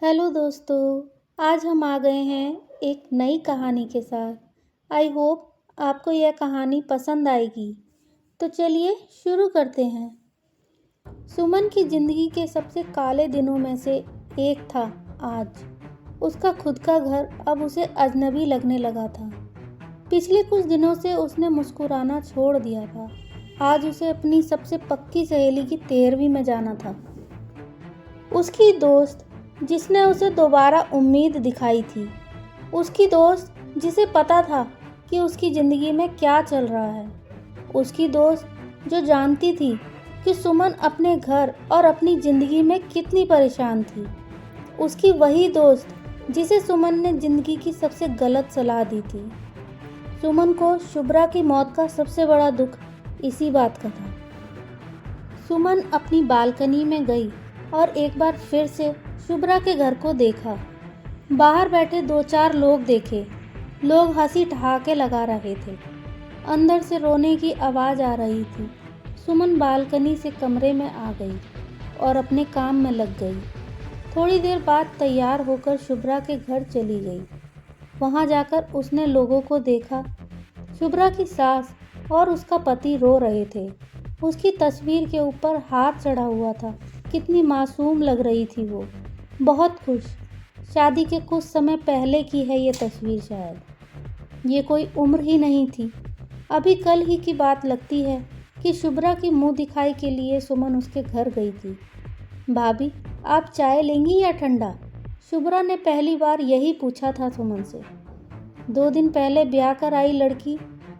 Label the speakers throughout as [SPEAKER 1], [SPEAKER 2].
[SPEAKER 1] Hello दोस्तों। आज हम आ गए हैं एक नई कहानी के साथ। आई होप आपको यह कहानी पसंद आएगी। तो चलिए शुरू करते हैं। सुमन की ज़िंदगी के सबसे काले दिनों में से एक था आज। उसका खुद का घर अब उसे अजनबी लगने लगा था। पिछले कुछ दिनों से उसने मुस्कुराना छोड़ दिया था। आज उसे अपनी सबसे पक्की सहेली की 13वीं में जाना था। उसकी दोस्त जिसने उसे दोबारा उम्मीद दिखाई थी, उसकी दोस्त जिसे पता था कि उसकी ज़िंदगी में क्या चल रहा है, उसकी दोस्त जो जानती थी कि सुमन अपने घर और अपनी ज़िंदगी में कितनी परेशान थी, उसकी वही दोस्त जिसे सुमन ने ज़िंदगी की सबसे गलत सलाह दी थी। सुमन को शुभ्रा की मौत का सबसे बड़ा दुख इसी बात का था। सुमन अपनी बालकनी में गई और एक बार फिर से शुभ्रा के घर को देखा। बाहर बैठे 2-4 लोग देखे। लोग हंसी ठहाके लगा रहे थे। अंदर से रोने की आवाज़ आ रही थी। सुमन बालकनी से कमरे में आ गई और अपने काम में लग गई। थोड़ी देर बाद तैयार होकर शुभ्रा के घर चली गई। वहां जाकर उसने लोगों को देखा। शुभ्रा की सास और उसका पति रो रहे थे। उसकी तस्वीर के ऊपर हाथ चढ़ा हुआ था। कितनी मासूम लग रही थी वो, बहुत खुश। शादी के कुछ समय पहले की है ये तस्वीर शायद। ये कोई उम्र ही नहीं थी। अभी कल ही की बात लगती है कि शुभ्रा की मुंह दिखाई के लिए सुमन उसके घर गई थी। भाभी, आप चाय लेंगी या ठंडा? शुभ्रा ने पहली बार यही पूछा था सुमन से। 2 दिन पहले ब्याह कर आई लड़की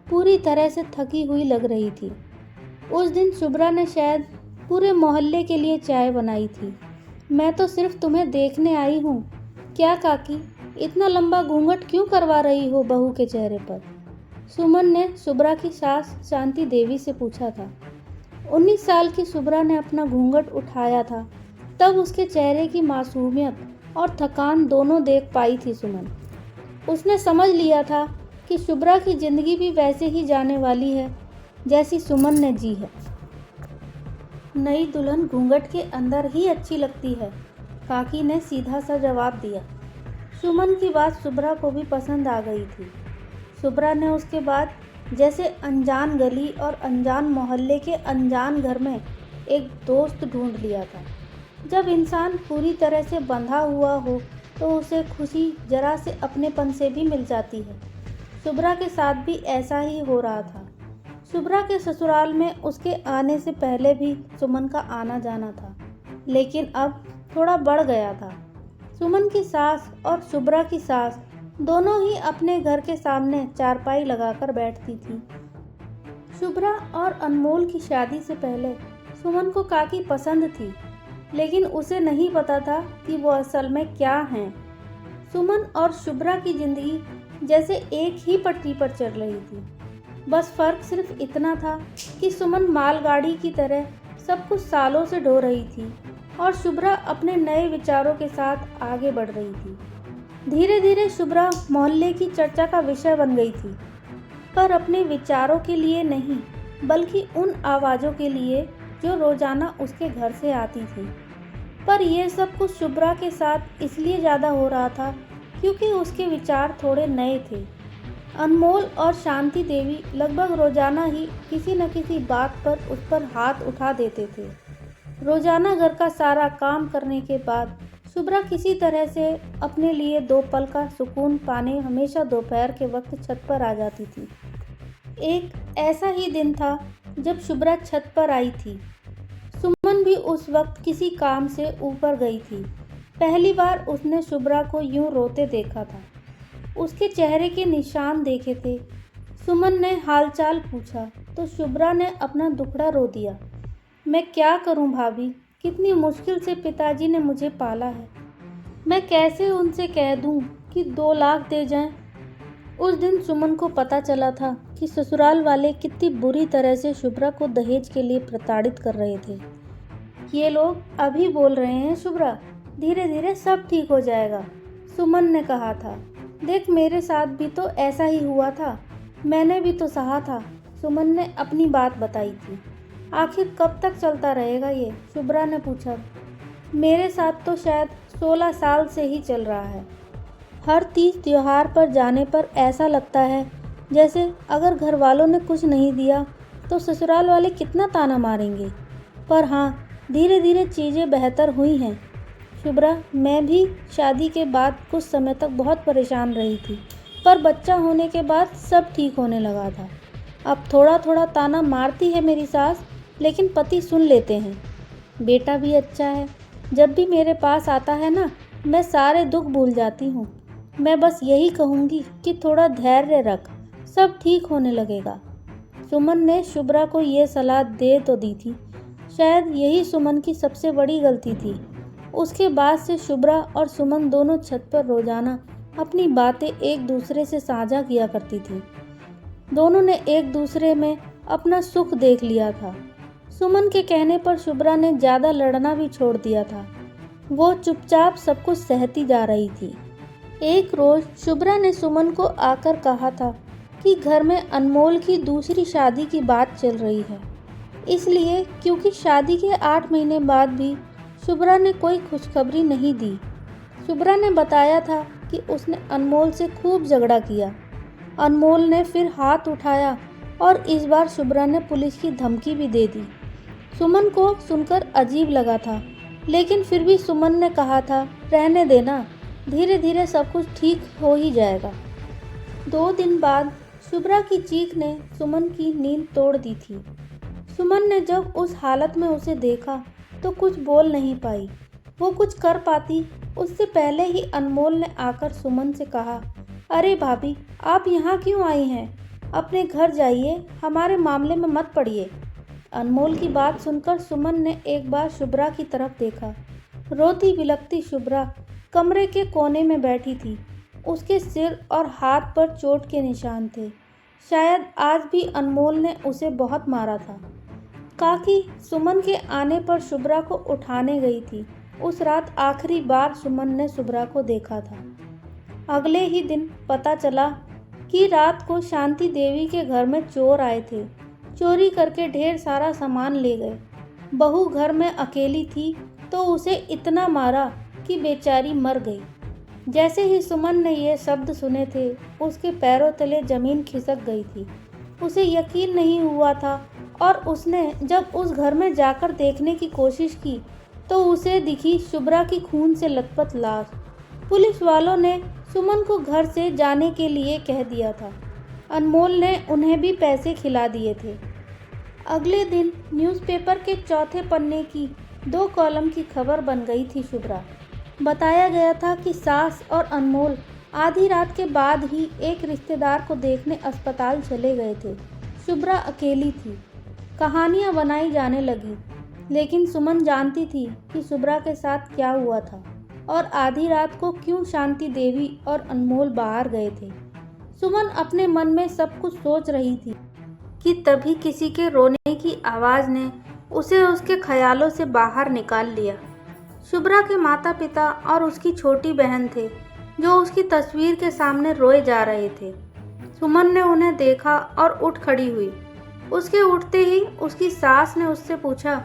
[SPEAKER 1] पूरी तरह से थकी हुई लग रही थी। उस दिन शुभ्रा ने शायद पूरे मोहल्ले के लिए चाय बनाई थी। मैं तो सिर्फ तुम्हें देखने आई हूँ। क्या काकी, इतना लंबा घूंघट क्यों करवा रही हो बहू के चेहरे पर? सुमन ने शुभ्रा की सास शांति देवी से पूछा था। 19 साल की शुभ्रा ने अपना घूंघट उठाया था। तब उसके चेहरे की मासूमियत और थकान दोनों देख पाई थी सुमन। उसने समझ लिया था कि शुभ्रा की जिंदगी भी वैसे ही जाने वाली है जैसी सुमन ने जी है। नई दुल्हन घूंघट के अंदर ही अच्छी लगती है, काकी ने सीधा सा जवाब दिया। सुमन की बात शुभ्रा को भी पसंद आ गई थी। शुभ्रा ने उसके बाद जैसे अनजान गली और अनजान मोहल्ले के अनजान घर में एक दोस्त ढूंढ लिया था। जब इंसान पूरी तरह से बंधा हुआ हो तो उसे खुशी जरा से अपनेपन से भी मिल जाती है। शुभ्रा के साथ भी ऐसा ही हो रहा था। शुभ्रा के ससुराल में उसके आने से पहले भी सुमन का आना जाना था, लेकिन अब थोड़ा बढ़ गया था। सुमन की सास और शुभ्रा की सास दोनों ही अपने घर के सामने चारपाई लगाकर बैठती थी। शुभ्रा और अनमोल की शादी से पहले सुमन को काकी पसंद थी, लेकिन उसे नहीं पता था कि वो असल में क्या हैं। सुमन और शुभ्रा की जिंदगी जैसे एक ही पटरी पर चल रही थी। बस फर्क सिर्फ इतना था कि सुमन मालगाड़ी की तरह सब कुछ सालों से ढो रही थी और शुभ्रा अपने नए विचारों के साथ आगे बढ़ रही थी। धीरे धीरे शुभ्रा मोहल्ले की चर्चा का विषय बन गई थी, पर अपने विचारों के लिए नहीं, बल्कि उन आवाज़ों के लिए जो रोजाना उसके घर से आती थी। पर यह सब कुछ शुभ्रा के साथ इसलिए ज़्यादा हो रहा था क्योंकि उसके विचार थोड़े नए थे। अनमोल और शांति देवी लगभग रोजाना ही किसी न किसी बात पर उस पर हाथ उठा देते थे। रोजाना घर का सारा काम करने के बाद शुभ्रा किसी तरह से अपने लिए 2 पल का सुकून पाने हमेशा दोपहर के वक्त छत पर आ जाती थी। एक ऐसा ही दिन था जब शुभ्रा छत पर आई थी। सुमन भी उस वक्त किसी काम से ऊपर गई थी। पहली बार उसने शुभ्रा को यूं रोते देखा था। उसके चेहरे के निशान देखे थे। सुमन ने हालचाल पूछा तो शुभ्रा ने अपना दुखड़ा रो दिया। मैं क्या करूं भाभी, कितनी मुश्किल से पिताजी ने मुझे पाला है। मैं कैसे उनसे कह दूं कि 2 लाख दे जाएं। उस दिन सुमन को पता चला था कि ससुराल वाले कितनी बुरी तरह से शुभ्रा को दहेज के लिए प्रताड़ित कर रहे थे। ये लोग अभी बोल रहे हैं शुभ्रा, धीरे धीरे सब ठीक हो जाएगा, सुमन ने कहा था। देख, मेरे साथ भी तो ऐसा ही हुआ था, मैंने भी तो सहा था, सुमन ने अपनी बात बताई थी। आखिर कब तक चलता रहेगा ये? शुभ्रा ने पूछा। मेरे साथ तो शायद 16 साल से ही चल रहा है। हर तीज त्योहार पर जाने पर ऐसा लगता है जैसे अगर घर वालों ने कुछ नहीं दिया तो ससुराल वाले कितना ताना मारेंगे। पर हाँ, धीरे धीरे चीज़ें बेहतर हुई हैं। शुभ्रा, मैं भी शादी के बाद कुछ समय तक बहुत परेशान रही थी, पर बच्चा होने के बाद सब ठीक होने लगा था। अब थोड़ा थोड़ा ताना मारती है मेरी सास, लेकिन पति सुन लेते हैं। बेटा भी अच्छा है, जब भी मेरे पास आता है ना, मैं सारे दुख भूल जाती हूँ। मैं बस यही कहूँगी कि थोड़ा धैर्य रख, सब ठीक होने लगेगा। सुमन ने शुभ्रा को ये सलाह दे तो दी थी, शायद यही सुमन की सबसे बड़ी गलती थी। उसके बाद से शुभ्रा और सुमन दोनों छत पर रोजाना अपनी बातें एक दूसरे से साझा किया करती थी। दोनों ने एक दूसरे में अपना सुख देख लिया था। सुमन के कहने पर शुभ्रा ने ज़्यादा लड़ना भी छोड़ दिया था। वो चुपचाप सब कुछ सहती जा रही थी। एक रोज़ शुभ्रा ने सुमन को आकर कहा था कि घर में अनमोल की दूसरी शादी की बात चल रही है। इसलिए क्योंकि शादी के 8 महीने बाद भी शुभ्रा ने कोई खुशखबरी नहीं दी। शुभ्रा ने बताया था कि उसने अनमोल से खूब झगड़ा किया। अनमोल ने फिर हाथ उठाया और इस बार शुभ्रा ने पुलिस की धमकी भी दे दी। सुमन को सुनकर अजीब लगा था, लेकिन फिर भी सुमन ने कहा था, रहने देना, धीरे धीरे सब कुछ ठीक हो ही जाएगा। 2 दिन बाद शुभ्रा की चीख ने सुमन की नींद तोड़ दी थी। सुमन ने जब उस हालत में उसे देखा तो कुछ बोल नहीं पाई। वो कुछ कर पाती उससे पहले ही अनमोल ने आकर सुमन से कहा, अरे भाभी, आप यहाँ क्यों आई हैं? अपने घर जाइए, हमारे मामले में मत पड़िए। अनमोल की बात सुनकर सुमन ने एक बार शुभ्रा की तरफ देखा। रोती बिलखती शुभ्रा कमरे के कोने में बैठी थी। उसके सिर और हाथ पर चोट के निशान थे। शायद आज भी अनमोल ने उसे बहुत मारा था। काकी सुमन के आने पर शुभ्रा को उठाने गई थी। उस रात आखिरी बार सुमन ने शुभ्रा को देखा था। अगले ही दिन पता चला कि रात को शांति देवी के घर में चोर आए थे। चोरी करके ढेर सारा सामान ले गए। बहू घर में अकेली थी तो उसे इतना मारा कि बेचारी मर गई। जैसे ही सुमन ने ये शब्द सुने थे, उसके पैरों तले जमीन खिसक गई थी। उसे यकीन नहीं हुआ था और उसने जब उस घर में जाकर देखने की कोशिश की तो उसे दिखी शुभ्रा की खून से लथपथ लाश। पुलिस वालों ने सुमन को घर से जाने के लिए कह दिया था। अनमोल ने उन्हें भी पैसे खिला दिए थे। अगले दिन न्यूज़पेपर के चौथे पन्ने की 2 कॉलम की खबर बन गई थी शुभ्रा। बताया गया था कि सास और अनमोल आधी रात के बाद ही एक रिश्तेदार को देखने अस्पताल चले गए थे। शुभ्रा अकेली थी। कहानियाँ बनाई जाने लगी, लेकिन सुमन जानती थी कि शुभ्रा के साथ क्या हुआ था और आधी रात को क्यों शांति देवी और अनमोल बाहर गए थे। सुमन अपने मन में सब कुछ सोच रही थी कि तभी किसी के रोने की आवाज़ ने उसे उसके ख्यालों से बाहर निकाल लिया। शुभ्रा के माता पिता और उसकी छोटी बहन थे जो उसकी तस्वीर के सामने रोए जा रहे थे। सुमन ने उन्हें देखा और उठ खड़ी हुई। उसके उठते ही उसकी सास ने उससे पूछा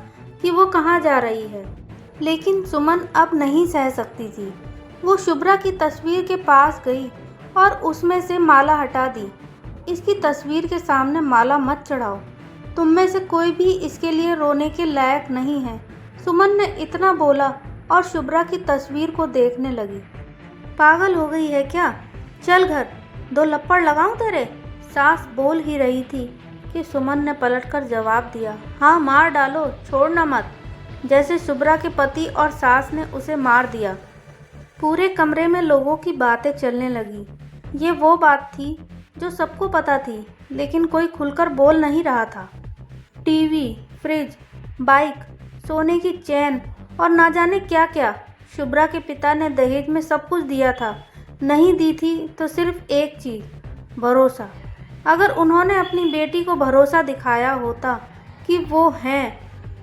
[SPEAKER 1] कि वो कहाँ जा रही है, लेकिन सुमन अब नहीं सह सकती थी। वो शुभ्रा की तस्वीर के पास गई और उसमें से माला हटा दी। इसकी तस्वीर के सामने माला मत चढ़ाओ, तुम में से कोई भी इसके लिए रोने के लायक नहीं है। सुमन ने इतना बोला और शुभ्रा की तस्वीर को देखने लगी। पागल हो गई है क्या? चल घर, 2 लप्पड़ लगाऊं तेरे? सास बोल ही रही थी कि सुमन ने पलटकर जवाब दिया, हाँ मार डालो, छोड़ना मत। जैसे शुभ्रा के पति और सास ने उसे मार दिया। पूरे कमरे में लोगों की बातें चलने लगी। ये वो बात थी जो सबको पता थी, लेकिन कोई खुलकर बोल नहीं रहा था। टीवी, फ्रिज, बाइक, सोने की चेन और ना जाने क्या क्या। शुभ्रा के पिता ने दहेज में सब कुछ दिया था। नहीं दी थी तो सिर्फ एक चीज़, भरोसा। अगर उन्होंने अपनी बेटी को भरोसा दिखाया होता कि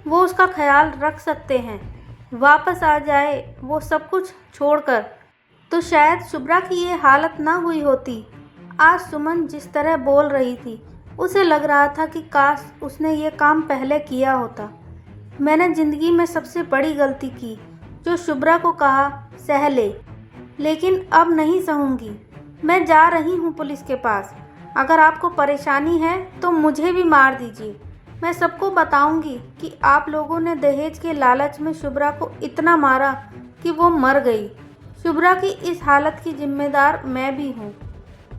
[SPEAKER 1] वो उसका ख्याल रख सकते हैं, वापस आ जाए वो सब कुछ छोड़कर, तो शायद शुभ्रा की ये हालत ना हुई होती। आज सुमन जिस तरह बोल रही थी, उसे लग रहा था कि काश उसने ये काम पहले किया होता। मैंने ज़िंदगी में सबसे बड़ी गलती की, जो शुभ्रा को कहा सह ले, लेकिन अब नहीं सहूँगी। मैं जा रही हूँ पुलिस के पास। अगर आपको परेशानी है तो मुझे भी मार दीजिए। मैं सबको बताऊंगी कि आप लोगों ने दहेज के लालच में शुभ्रा को इतना मारा कि वो मर गई। शुभ्रा की इस हालत की जिम्मेदार मैं भी हूँ।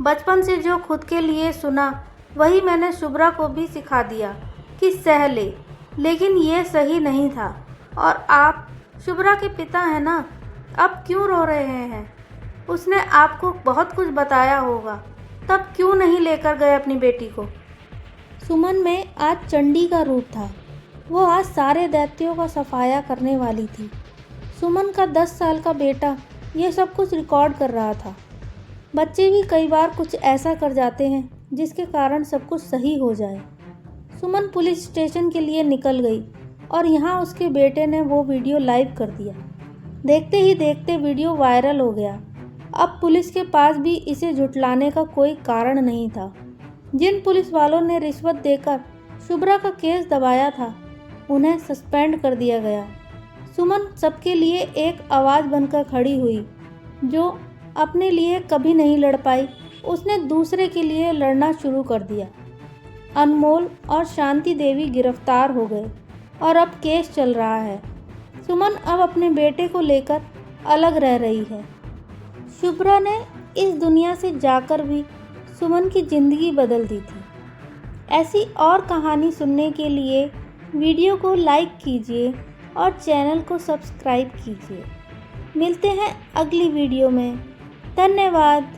[SPEAKER 1] बचपन से जो खुद के लिए सुना वही मैंने शुभ्रा को भी सिखा दिया कि सह ले, लेकिन ये सही नहीं था। और आप शुभ्रा के पिता हैं ना, अब क्यों रो रहे हैं? उसने आपको बहुत कुछ बताया होगा, तब क्यों नहीं लेकर गए अपनी बेटी को? सुमन में आज चंडी का रूप था। वो आज सारे दैत्यों का सफाया करने वाली थी। सुमन का 10 साल का बेटा ये सब कुछ रिकॉर्ड कर रहा था। बच्चे भी कई बार कुछ ऐसा कर जाते हैं जिसके कारण सब कुछ सही हो जाए। सुमन पुलिस स्टेशन के लिए निकल गई और यहाँ उसके बेटे ने वो वीडियो लाइव कर दिया। देखते ही देखते वीडियो वायरल हो गया। अब पुलिस के पास भी इसे झुठलाने का कोई कारण नहीं था। जिन पुलिस वालों ने रिश्वत देकर शुभ्रा का केस दबाया था, उन्हें सस्पेंड कर दिया गया। सुमन सबके लिए एक आवाज़ बनकर खड़ी हुई। जो अपने लिए कभी नहीं लड़ पाई, उसने दूसरे के लिए लड़ना शुरू कर दिया। अनमोल और शांति देवी गिरफ्तार हो गए और अब केस चल रहा है। सुमन अब अपने बेटे को लेकर अलग रह रही है। शुभ्रा ने इस दुनिया से जाकर भी सुमन की ज़िंदगी बदल दी थी। ऐसी और कहानी सुनने के लिए वीडियो को लाइक कीजिए और चैनल को सब्सक्राइब कीजिए। मिलते हैं अगली वीडियो में। धन्यवाद।